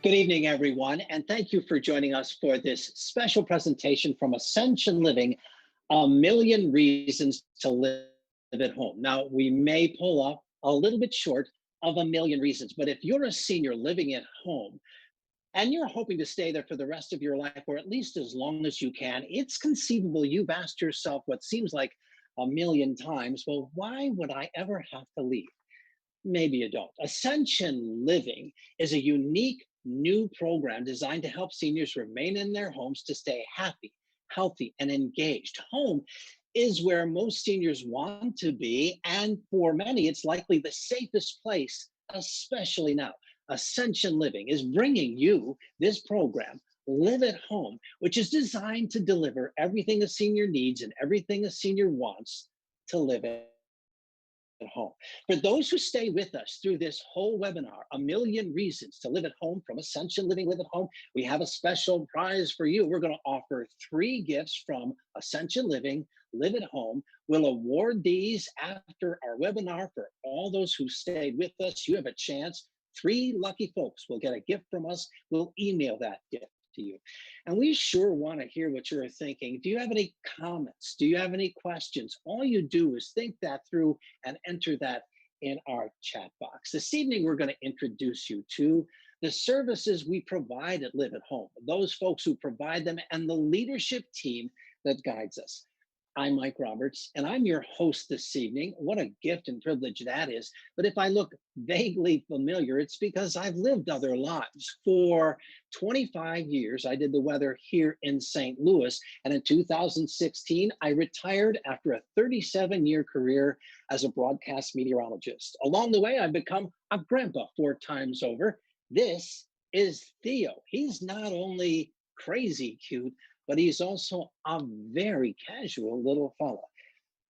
Good evening, everyone, and thank you for joining us for this special presentation from Ascension Living, A Million Reasons to Live at Home. Now, we may pull up a little bit short of a million reasons, but if you're a senior living at home and you're hoping to stay there for the rest of your life, or at least as long as you can, it's conceivable you've asked yourself what seems like a million times, well, why would I ever have to leave? Maybe you don't. Ascension Living is a unique new program designed to help seniors remain in their homes to stay happy, healthy, and engaged. Home is where most seniors want to be, and for many, it's likely the safest place, especially now. Ascension Living is bringing you this program, Live at Home, which is designed to deliver everything a senior needs and everything a senior wants to live at home. For those who stay with us through this whole webinar, A Million Reasons to Live at Home from Ascension Living Live at Home, we have a special prize for you. We're going to offer 3 gifts from Ascension Living Live at Home. We'll award these after our webinar for all those who stayed with us. You have a chance. 3 lucky folks will get a gift from us. We'll email that gift to you. And we sure want to hear what you're thinking. Do you have any comments? Do you have any questions? All you do is think that through and enter that in our chat box. This evening, we're going to introduce you to the services we provide at Live at Home, those folks who provide them, and the leadership team that guides us. I'm Mike Roberts, and I'm your host this evening. What a gift and privilege that is. But if I look vaguely familiar, it's because I've lived other lives. For 25 years, I did the weather here in St. Louis. And in 2016, I retired after a 37-year career as a broadcast meteorologist. Along the way, I've become a grandpa 4 times over. This is Theo. He's not only crazy cute, but he's also a very casual little fella.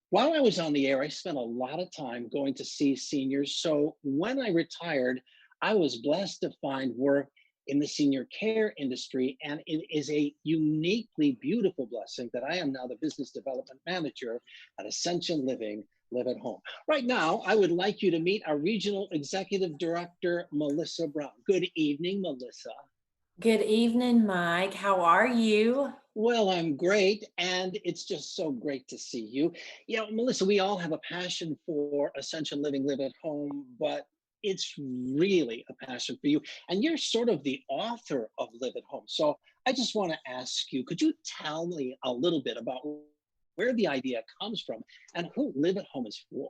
While I was on the air, I spent a lot of time going to see seniors. So when I retired, I was blessed to find work in the senior care industry. And it is a uniquely beautiful blessing that I am now the business development manager at Ascension Living Live at Home. Right now, I would like you to meet our regional executive director, Melissa Brown. Good evening, Melissa. Good evening, Mike. How are you? Well, I'm great, and it's just so great to see you. You know, Melissa, we all have a passion for Ascension Living Live at Home, but it's really a passion for you. And you're sort of the author of Live at Home. So I just want to ask you, could you tell me a little bit about where the idea comes from and who Live at Home is for?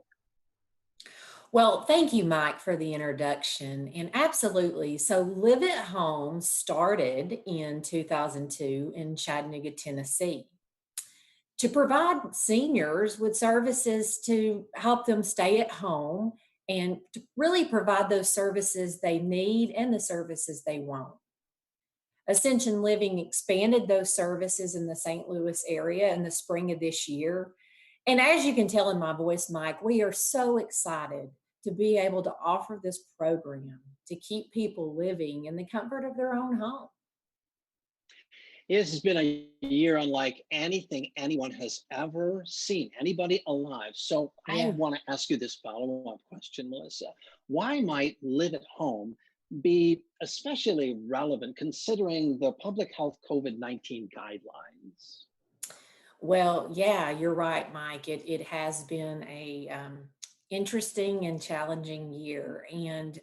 Well, thank you, Mike, for the introduction. And absolutely. So, Live at Home started in 2002 in Chattanooga, Tennessee, to provide seniors with services to help them stay at home and to really provide those services they need and the services they want. Ascension Living expanded those services in the St. Louis area in the spring of this year. And as you can tell in my voice, Mike, we are so excited to be able to offer this program to keep people living in the comfort of their own home. This has been a year unlike anything anyone has ever seen, anybody alive. So I Yeah. want to ask you this follow-up question, Melissa. Why might Live at Home be especially relevant considering the public health COVID-19 guidelines? Well, yeah, you're right, Mike. It has been a interesting and challenging year. And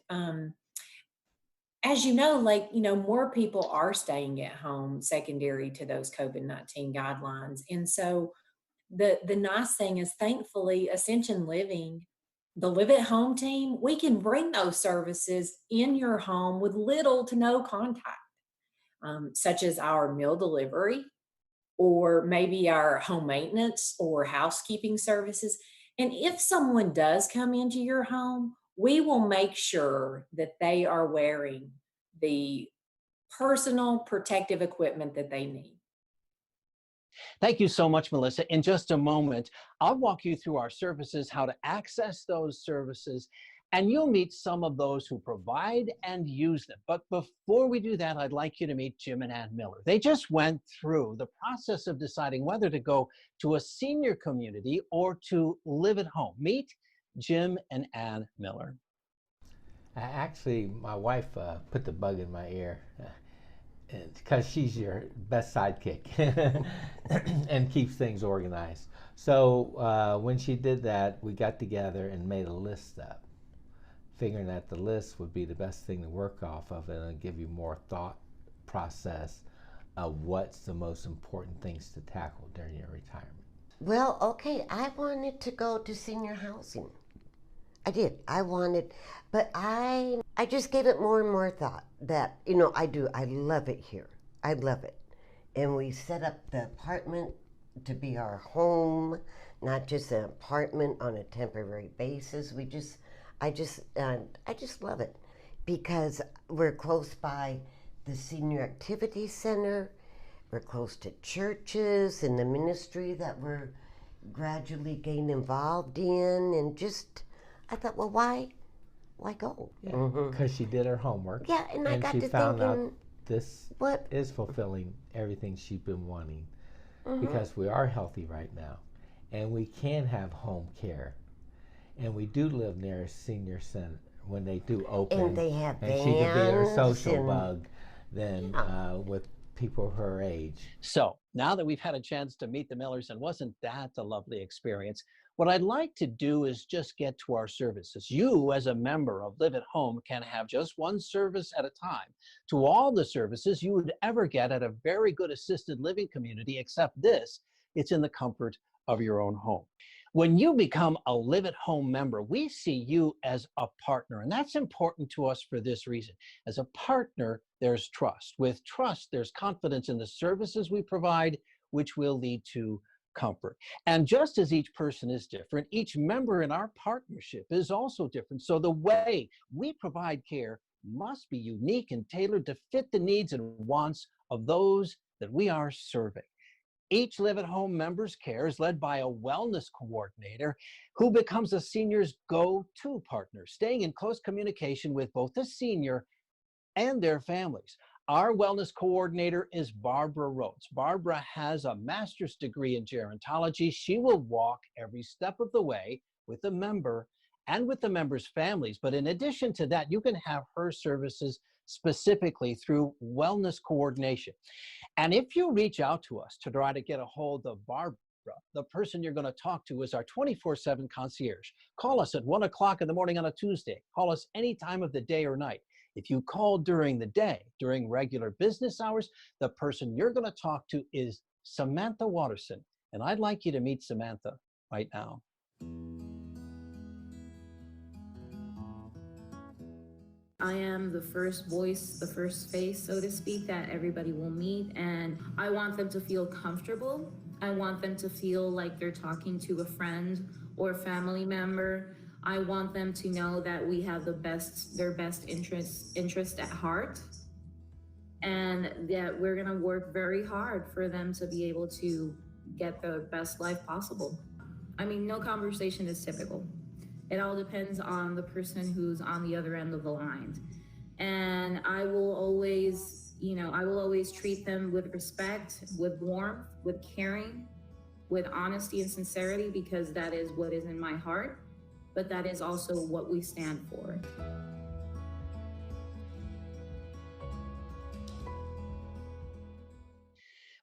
as you know, more people are staying at home secondary to those COVID-19 guidelines. And so the nice thing is, thankfully, Ascension Living, the Live at Home team, we can bring those services in your home with little to no contact, such as our meal delivery or maybe our home maintenance or housekeeping services. And if someone does come into your home, we will make sure that they are wearing the personal protective equipment that they need. Thank you so much, Melissa. In just a moment, I'll walk you through our services, how to access those services, and you'll meet some of those who provide and use them. But before we do that, I'd like you to meet Jim and Ann Miller. They just went through the process of deciding whether to go to a senior community or to live at home. Meet Jim and Ann Miller. Actually, my wife put the bug in my ear because she's your best sidekick and keeps things organized. So when she did that, we got together and made a list up, figuring that the list would be the best thing to work off of and give you more thought process of what's the most important things to tackle during your retirement. Well, okay, I wanted to go to senior housing. I did. I wanted, but I just gave it more and more thought that, I do. I love it here. I love it. And we set up the apartment to be our home, not just an apartment on a temporary basis. I just love it because we're close by the Senior Activity Center. We're close to churches and the ministry that we're gradually getting involved in, and I thought, well, why go? Yeah, because she did her homework. Yeah, and I got she to found thinking, out this is fulfilling everything she's been wanting, because we are healthy right now, and we can have home care, and we do live near a senior center when they do open. And they have and she could be her social and, bug then with people her age. So now that we've had a chance to meet the Millers, and wasn't that a lovely experience, what I'd like to do is just get to our services. You, as a member of Live at Home, can have just one service at a time to all the services you would ever get at a very good assisted living community, except this, it's in the comfort of your own home. When you become a Live at Home member, we see you as a partner, and that's important to us for this reason. As a partner, there's trust. With trust, there's confidence in the services we provide, which will lead to comfort. And just as each person is different, each member in our partnership is also different. So the way we provide care must be unique and tailored to fit the needs and wants of those that we are serving. Each Live at Home member's care is led by a wellness coordinator who becomes a senior's go-to partner, staying in close communication with both the senior and their families. Our wellness coordinator is Barbara Rhodes. Barbara has a master's degree in gerontology. She will walk every step of the way with the member and with the members' families. But in addition to that, you can have her services specifically through wellness coordination. And if you reach out to us to try to get a hold of Barbara, the person you're going to talk to is our 24/7 concierge. Call us at 1 o'clock in the morning on a Tuesday. Call us any time of the day or night. If you call during the day, during regular business hours, the person you're going to talk to is Samantha Watterson. And I'd like you to meet Samantha right now. I am the first voice, the first face, so to speak, that everybody will meet. And I want them to feel comfortable. I want them to feel like they're talking to a friend or family member. I want them to know that we have their best interest at heart, and that we're gonna work very hard for them to be able to get the best life possible. I mean, no conversation is typical. It all depends on the person who's on the other end of the line. And I will always treat them with respect, with warmth, with caring, with honesty and sincerity, because that is what is in my heart, but that is also what we stand for.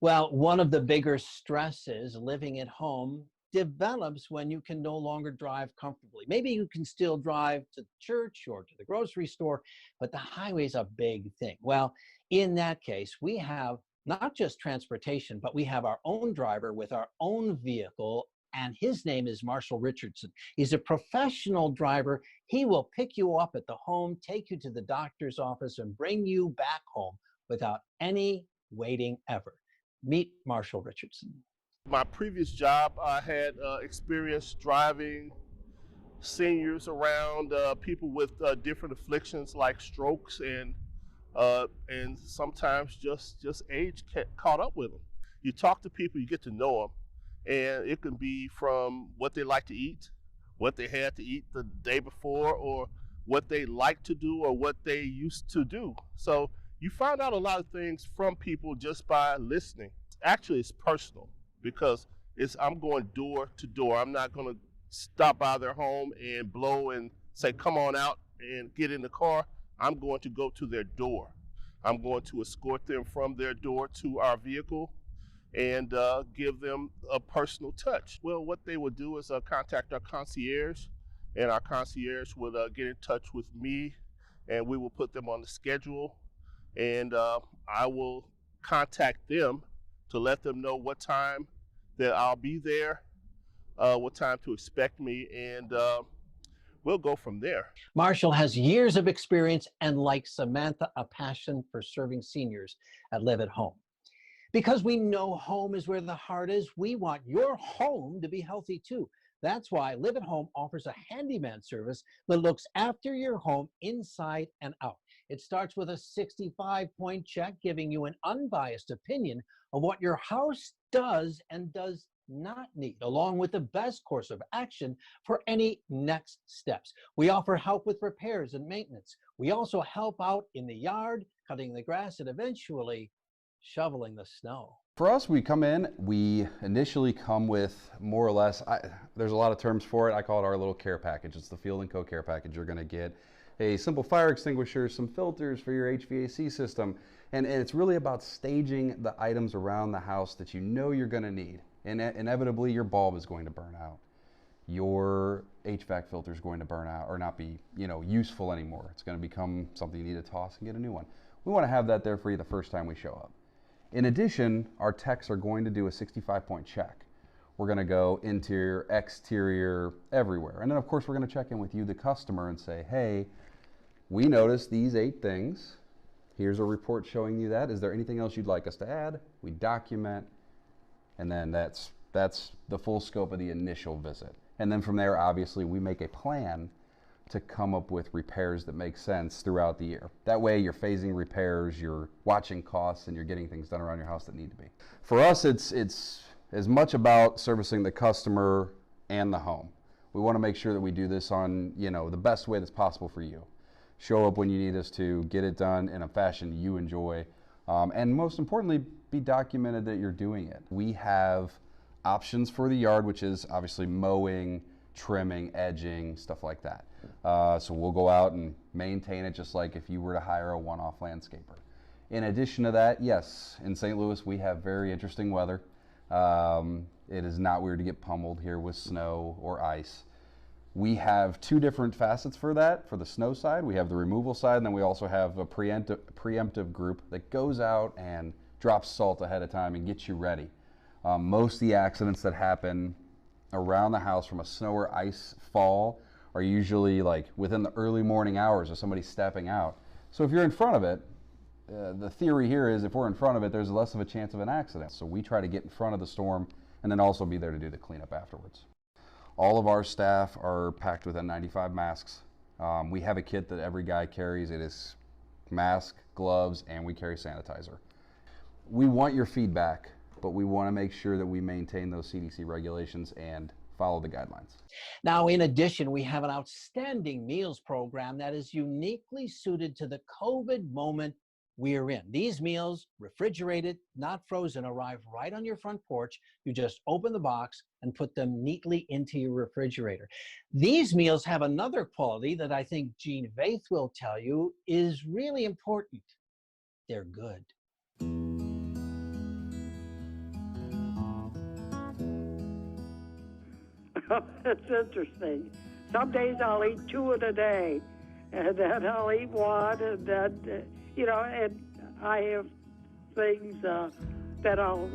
Well, one of the bigger stresses living at home develops when you can no longer drive comfortably. Maybe you can still drive to church or to the grocery store, but the highway is a big thing. Well, in that case, we have not just transportation, but we have our own driver with our own vehicle, and his name is Marshall Richardson. He's a professional driver. He will pick you up at the home, take you to the doctor's office, and bring you back home without any waiting ever. Meet Marshall Richardson. My previous job, I had experience driving seniors around, people with different afflictions like strokes and sometimes just age caught up with them. You talk to people, you get to know them, and it can be from what they like to eat, what they had to eat the day before, or what they like to do or what they used to do. So you find out a lot of things from people just by listening. Actually, it's personal because I'm going door to door. I'm not going to stop by their home and blow and say, come on out and get in the car, I'm going to go to their door. I'm going to escort them from their door to our vehicle and give them a personal touch. Well, what they would do is contact our concierge, and our concierge would get in touch with me, and we will put them on the schedule, and I will contact them to let them know what time that I'll be there, what time to expect me, and we'll go from there. Marshall has years of experience and, like Samantha, a passion for serving seniors at Live at Home. Because we know home is where the heart is, we want your home to be healthy too. That's why Live at Home offers a handyman service that looks after your home inside and out. It starts with a 65-point check, giving you an unbiased opinion of what your house does and does not need, along with the best course of action for any next steps. We offer help with repairs and maintenance. We also help out in the yard, cutting the grass, and eventually shoveling the snow. For us, we initially come with more or less, there's a lot of terms for it. I call it our little care package. It's the Field & Co. care package. You're going to get a simple fire extinguisher, some filters for your HVAC system, and it's really about staging the items around the house that you know you're going to need. And inevitably, your bulb is going to burn out. Your HVAC filter is going to burn out or not be, useful anymore. It's going to become something you need to toss and get a new one. We want to have that there for you the first time we show up. In addition, our techs are going to do a 65-point check. We're going to go interior, exterior, everywhere. And then, of course, we're going to check in with you, the customer, and say, hey, we noticed these 8 things. Here's a report showing you that. Is there anything else you'd like us to add? We document, and then that's the full scope of the initial visit. And then from there, obviously, we make a plan to come up with repairs that make sense throughout the year. That way you're phasing repairs, you're watching costs, and you're getting things done around your house that need to be. For us, it's as much about servicing the customer and the home. We want to make sure that we do this on, the best way that's possible for you. Show up when you need us to, get it done in a fashion you enjoy, and most importantly, be documented that you're doing it. We have options for the yard, which is obviously mowing, trimming, edging, stuff like that. So we'll go out and maintain it just like if you were to hire a one-off landscaper. In addition to that, yes, in St. Louis we have very interesting weather. It is not weird to get pummeled here with snow or ice. We have 2 different facets for that. For the snow side, we have the removal side, and then we also have a preemptive group that goes out and drops salt ahead of time and gets you ready. Most of the accidents that happen around the house from a snow or ice fall are usually like within the early morning hours of somebody stepping out. So if you're in front of it, the theory here is if we're in front of it, there's less of a chance of an accident. So we try to get in front of the storm and then also be there to do the cleanup afterwards. All of our staff are packed with N95 masks. We have a kit that every guy carries. It is mask, gloves, and we carry sanitizer. We want your feedback, but we want to make sure that we maintain those CDC regulations and follow the guidelines. Now, in addition, we have an outstanding meals program that is uniquely suited to the COVID moment we're in. These meals, refrigerated, not frozen, arrive right on your front porch. You just open the box and put them neatly into your refrigerator. These meals have another quality that I think Gene Vaith will tell you is really important. They're good. It's interesting. Some days I'll eat 2 in a day, and then I'll eat 1, and then, and I have things that I'll,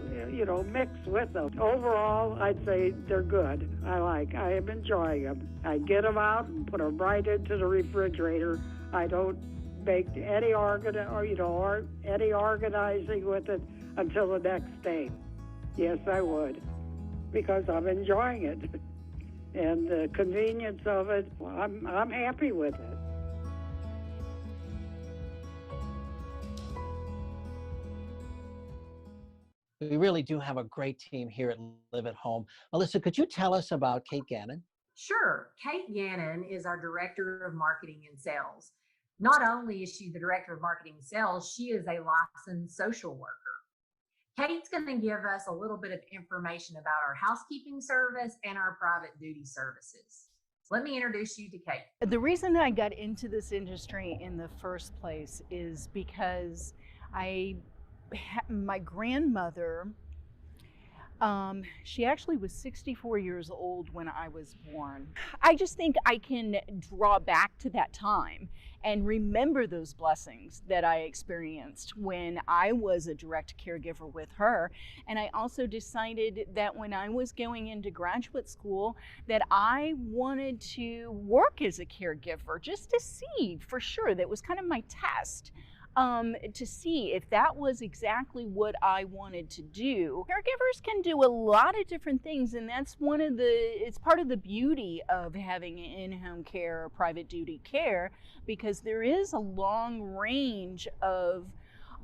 mix with them. Overall, I'd say they're good. I am enjoying them. I get them out and put them right into the refrigerator. I don't make any any organizing with it until the next day. Yes, I would, because I'm enjoying it. And the convenience of it, I'm happy with it. We really do have a great team here at Live at Home. Alyssa, could you tell us about Kate Gannon? Sure. Kate Gannon is our Director of Marketing and Sales. Not only is she the Director of Marketing and Sales, she is a licensed social worker. Kate's going to give us a little bit of information about our housekeeping service and our private duty services. So let me introduce you to Kate. The reason I got into this industry in the first place is because my grandmother, she actually was 64 years old when I was born. I just think I can draw back to that time and remember those blessings that I experienced when I was a direct caregiver with her. And I also decided that when I was going into graduate school that I wanted to work as a caregiver just to see for sure. That was kind of my test. To see if that was exactly what I wanted to do. Caregivers can do a lot of different things, and that's it's part of the beauty of having in-home care or private duty care, because there is a long range of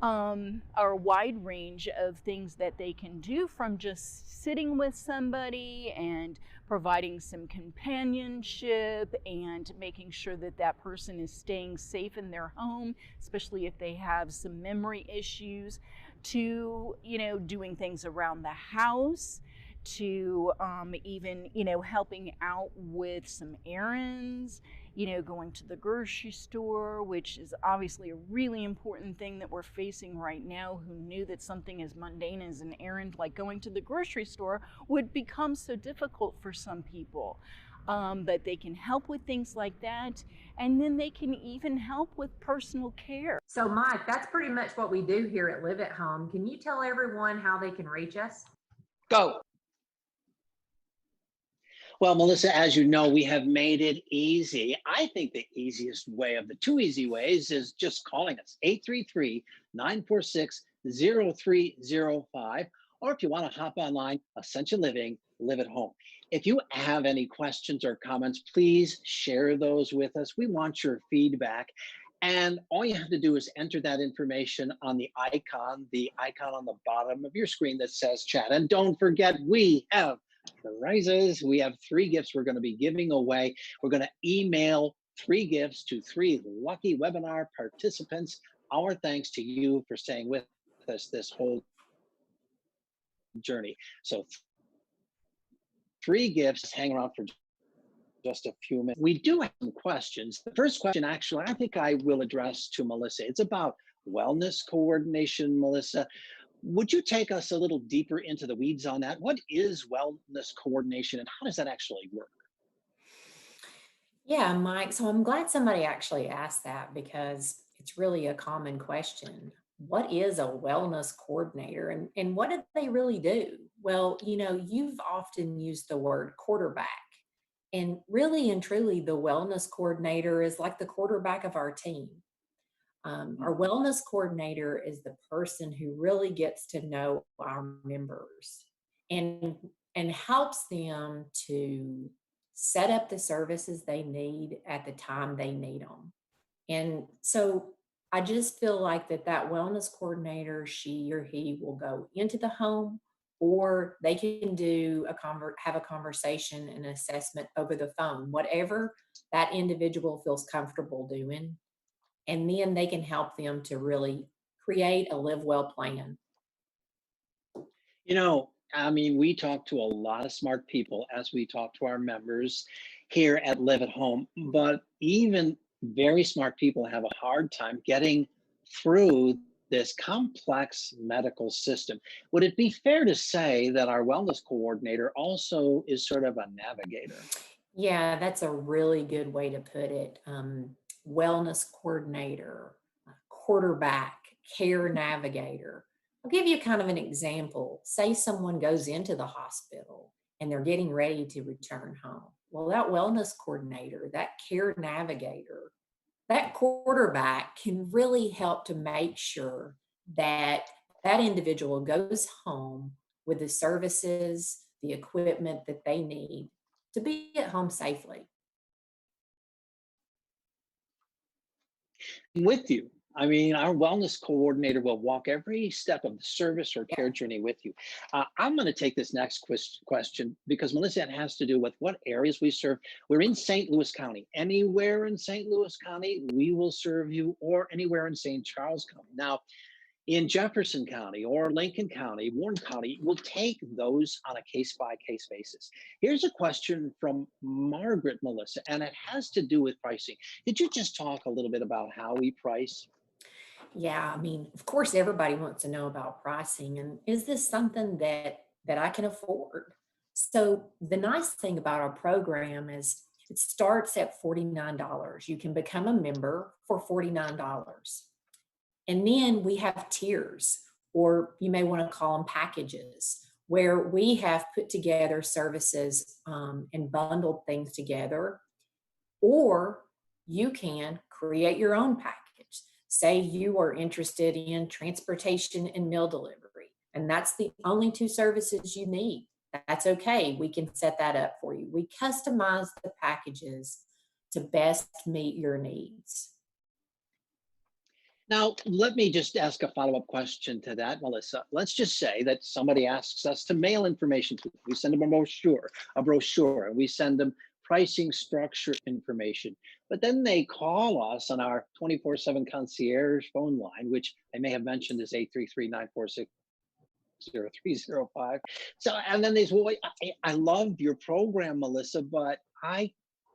or a wide range of things that they can do, from just sitting with somebody and providing some companionship and making sure that that person is staying safe in their home, especially if they have some memory issues, to, doing things around the house, to even, helping out with some errands, going to the grocery store, which is obviously a really important thing that we're facing right now. Who knew that something as mundane as an errand like going to the grocery store would become so difficult for some people? But they can help with things like that, and then they can even help with personal care. So Mike, that's pretty much what we do here at Live at Home. Can you tell everyone how they can reach us? Go. Well, Melissa, as you know, we have made it easy. I think the easiest way of the two easy ways is just calling us, 833-946-0305. Or if you want to hop online, Ascension Living, Live at Home. If you have any questions or comments, please share those with us. We want your feedback. And all you have to do is enter that information on the icon on the bottom of your screen that says chat. And don't forget, we have prizes. We have 3 gifts we're going to be giving away. We're going to email 3 gifts to 3 lucky webinar participants. Our thanks to you for staying with us this whole journey. So 3 gifts, hang around for just a few minutes. We do have some questions. The first question, actually, I think I will address to Melissa. It's about wellness coordination, Melissa. Would you take us a little deeper into the weeds on that? What is wellness coordination and how does that actually work? Yeah, Mike. So I'm glad somebody actually asked that, because it's really a common question. What is a wellness coordinator, and what do they really do? Well, you've often used the word quarterback. And really and truly, the wellness coordinator is like the quarterback of our team. Our wellness coordinator is the person who really gets to know our members and helps them to set up the services they need at the time they need them. And so I just feel like that wellness coordinator, she or he, will go into the home, or they can do have a conversation, an assessment over the phone, whatever that individual feels comfortable doing. And then they can help them to really create a live well plan. We talk to a lot of smart people as we talk to our members here at Live at Home, but even very smart people have a hard time getting through this complex medical system. Would it be fair to say that our wellness coordinator also is sort of a navigator? Yeah, that's a really good way to put it. Wellness coordinator, quarterback, care navigator. I'll give you kind of an example. Say someone goes into the hospital and they're getting ready to return home. Well, that wellness coordinator, that care navigator, that quarterback can really help to make sure that that individual goes home with the services, the equipment that they need to be at home safely. With you. Our wellness coordinator will walk every step of the service or care journey with you. I'm going to take this next question because, Melissa, it has to do with what areas we serve. We're in St. Louis County. Anywhere in St. Louis County, we will serve you, or anywhere in St. Charles County. Now, in Jefferson County or Lincoln County, Warren County, will take those on a case by case basis. Here's a question from Margaret, Melissa, and it has to do with pricing. Did you just talk a little bit about how we price? Yeah, I mean, of course, everybody wants to know about pricing and is this something that I can afford? So the nice thing about our program is it starts at $49. You can become a member for $49. And then we have tiers, or you may want to call them packages, where we have put together services and bundled things together. Or you can create your own package. Say you are interested in transportation and meal delivery, and that's the only two services you need. That's okay. We can set that up for you. We customize the packages to best meet your needs. Now, let me just ask a follow-up question to that, Melissa. Let's just say that somebody asks us to mail information to them. We send them a brochure, and we send them pricing structure information. But then they call us on our 24/7 concierge phone line, which I may have mentioned is 833-946-0305. So, and then they say, well, I love your program, Melissa, but I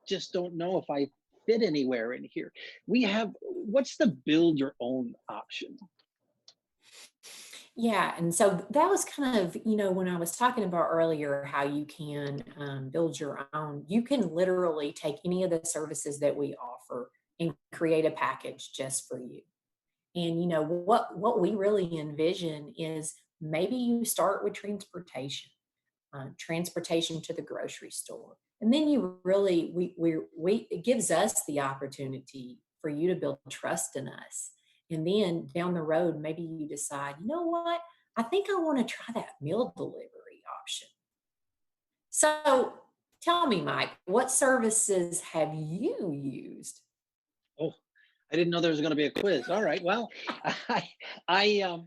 just don't know if I fit anywhere in here. What's the build your own option? Yeah, and so that was kind of, when I was talking about earlier how you can build your own, you can literally take any of the services that we offer and create a package just for you. And what we really envision is maybe you start with transportation to the grocery store, and then you really we it gives us the opportunity for you to build trust in us. And then down the road, maybe you decide, you know what? I think I want to try that meal delivery option. So tell me, Mike, what services have you used? Oh, I didn't know there was going to be a quiz. All right. Well, I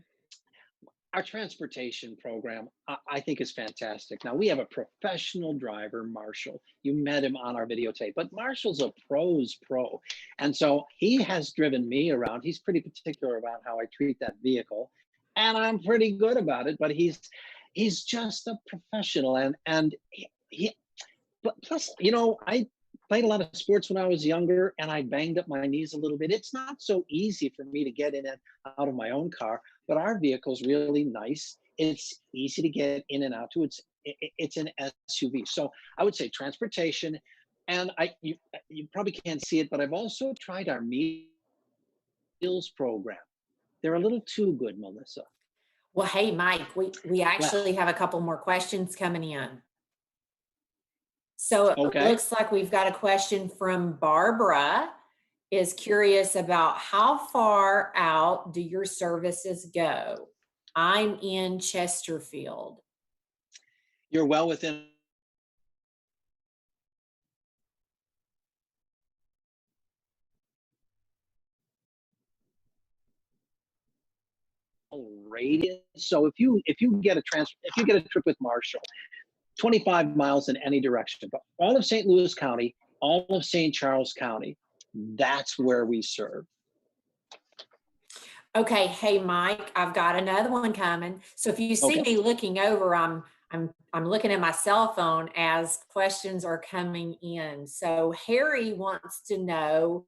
our transportation program, I think is fantastic. Now we have a professional driver, Marshall. You met him on our videotape, but Marshall's a pro's pro. And so he has driven me around. He's pretty particular about how I treat that vehicle. And I'm pretty good about it, but he's just a professional. And he but plus, I played a lot of sports when I was younger and I banged up my knees a little bit. It's not so easy for me to get in and out of my own car, but our vehicle's really nice. It's easy to get in and out to. It's an SUV. So I would say transportation. And you probably can't see it, but I've also tried our meals program. They're a little too good, Melissa. Well, hey, Mike, we actually have a couple more questions coming in. So it Okay. looks like we've got a question from Barbara, is curious about how far out do your services go? I'm in Chesterfield. You're well within radius. So if you get a trip with Marshall, 25 miles in any direction, but all of St. Louis County, all of St. Charles County, that's where we serve. Okay, hey Mike, I've got another one coming. So if you see me looking over, I'm looking at my cell phone as questions are coming in. So Harry wants to know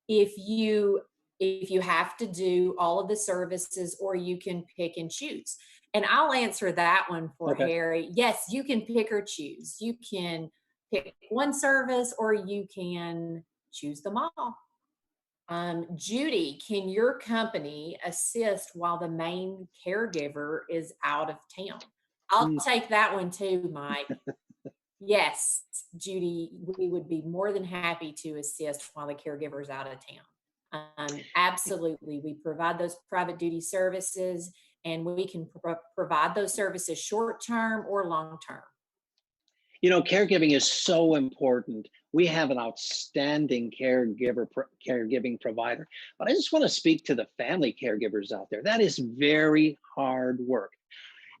if you have to do all of the services or you can pick and choose. And I'll answer that one for Harry. Yes, you can pick or choose. You can pick one service or you can choose them all. Judy, can your company assist while the main caregiver is out of town? I'll take that one too, Mike. Yes, Judy, we would be more than happy to assist while the caregiver is out of town. Absolutely. We provide those private duty services, and we can provide those services short-term or long-term. Caregiving is so important. We have an outstanding caregiving provider, but I just want to speak to the family caregivers out there. That is very hard work.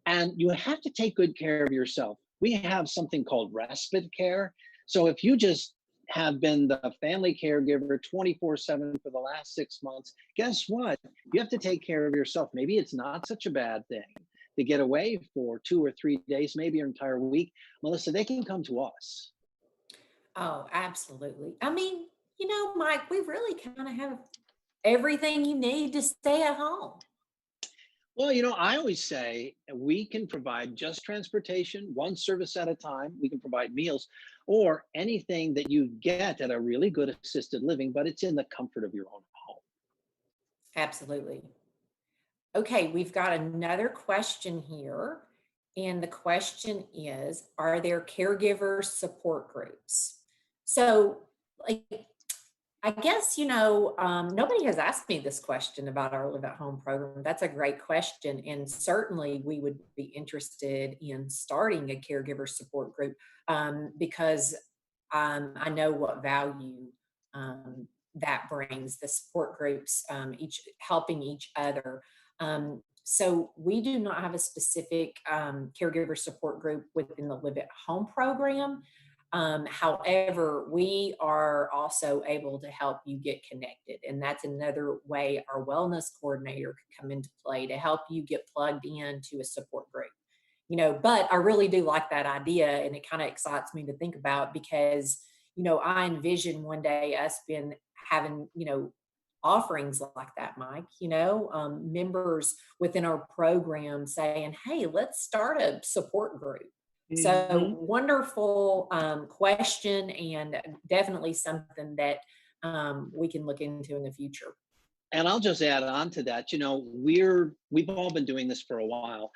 And you have to take good care of yourself. We have something called respite care. So if you just have been the family caregiver 24/7 for the last 6 months, guess what? You have to take care of yourself. Maybe it's not such a bad thing to get away for 2 or 3 days, maybe an entire week. Melissa, they can come to us. Oh, absolutely. I mean, Mike, we really kind of have everything you need to stay at home. Well, I always say we can provide just transportation, one service at a time. We can provide meals or anything that you get at a really good assisted living, but it's in the comfort of your own home. Absolutely. Okay, we've got another question here. And the question is, are there caregiver support groups? So, like, I guess, nobody has asked me this question about our Live at Home program. That's a great question. And certainly we would be interested in starting a caregiver support group because I know what value that brings, the support groups, each helping each other. So we do not have a specific caregiver support group within the Live at Home program. However, we are also able to help you get connected. And that's another way our wellness coordinator could come into play to help you get plugged into a support group. But I really do like that idea. And it kind of excites me to think about because, I envision one day us having, offerings like that, Mike, members within our program saying, hey, let's start a support group. So wonderful question, and definitely something that we can look into in the future. And I'll just add on to that. We've all been doing this for a while.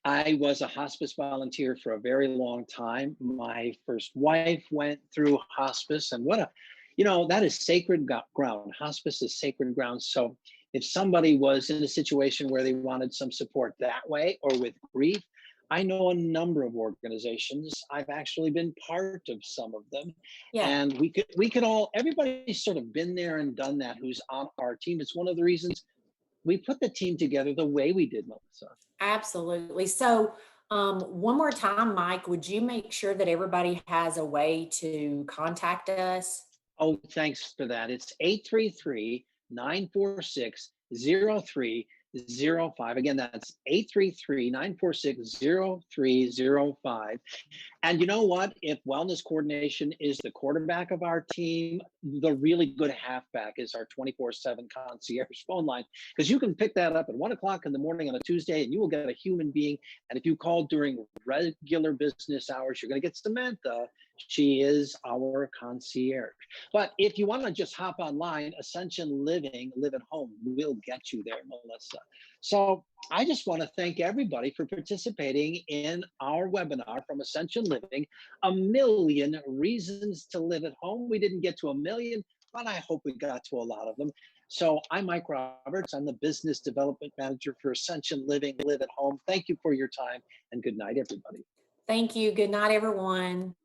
I was a hospice volunteer for a very long time. My first wife went through hospice, and that is sacred ground. Hospice is sacred ground. So if somebody was in a situation where they wanted some support that way or with grief, I know a number of organizations. I've actually been part of some of them. Yeah. And we could all, everybody's sort of been there and done that who's on our team. It's one of the reasons we put the team together the way we did, Melissa. Absolutely. So one more time, Mike, would you make sure that everybody has a way to contact us? Oh, thanks for that. It's 833-946-0305. Again, that's 833-946-0305. And you know what? If wellness coordination is the quarterback of our team, the really good halfback is our 24/7 concierge phone line, because you can pick that up at 1 o'clock in the morning on a Tuesday and you will get a human being. And if you call during regular business hours, you're going to get Samantha. She is our concierge. But if you want to just hop online, Ascension Living, Live at Home, will get you there, Melissa. So I just want to thank everybody for participating in our webinar from Ascension Living, A Million Reasons to Live at Home. We didn't get to a million, but I hope we got to a lot of them. So I'm Mike Roberts. I'm the Business Development Manager for Ascension Living, Live at Home. Thank you for your time, and good night, everybody. Thank you. Good night, everyone.